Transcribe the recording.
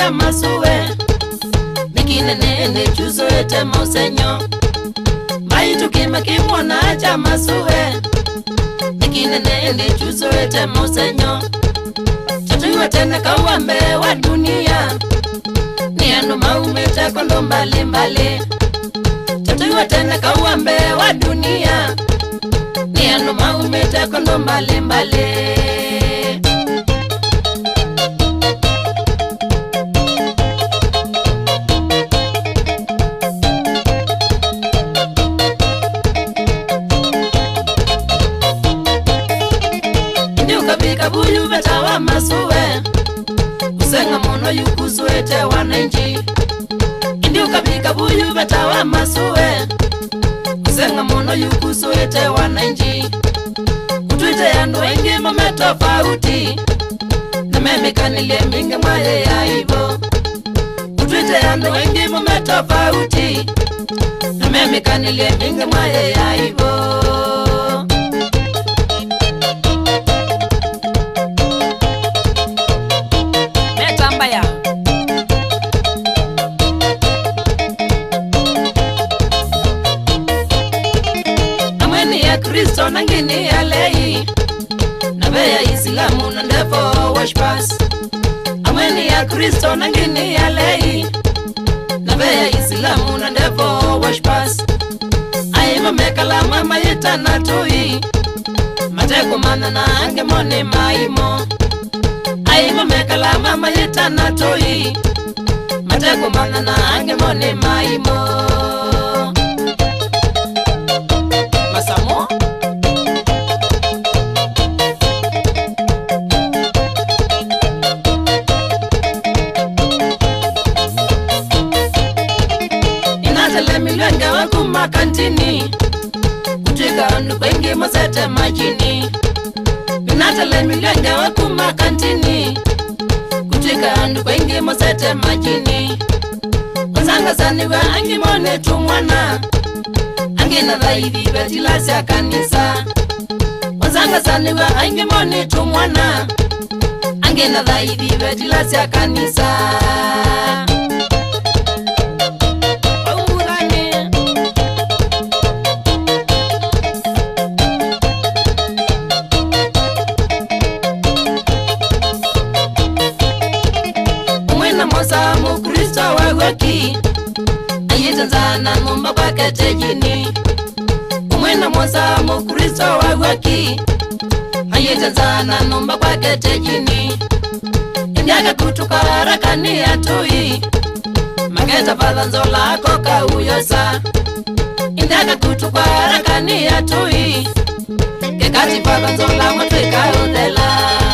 chama suwe Nikine nene chuzo ete mausenyo Baitu kima kimwana chama suwe Nikine nene chuzo ete mausenyo Chatuiwa tene kawambe wa dunia Niano maumete kondo mbali mbali Chatuiwa tene kawambe wa dunia Niano maumete kondo mbali mbali Buyu betawa masuwe Kusenga mono yukusuete wananchi Indi ukabika buyu betawa masuwe Kusenga mono yukusuete wananchi Kutuite yandu wengi mame tofauti Na meme kanile mingi mwaye ya hivo Kutuite yandu wengi mame tofauti Na meme kanile mingi mwaye ya hivo Kristo nangini ya lei Nabeya Islamu na ndefo wash pass Amweni ya Kristo nangini ya lei Nabeya Islamu na ndefo wash pass Aima mekala mama yita na tui Mateko mana na ange mone maimo Aima mekala mama yita na tui Mateko mana na ange mone maimo Masamo Milwenga wakuma kantini Kutika andu kwengi mazete majini Minatale milwenga wakuma kantini Kutika andu kwengi mazete majini Wazanga zaniwa angi mone tumwana Angi na dhaivi betilasi ya kanisa Wazanga zaniwa angi mone tumwana Angi na dhaivi betilasi ya kanisa Mosa mukristo wawaki Ayetanzana ngomba kwa katejini Umwena mosa mukristo wawaki Ayetanzana ngomba kwa katejini Indiaga kutuka harakani atui Mageta fadhanzola koka uyosa Indiaga kutuka harakani atui Kekati fadhanzola matweka udela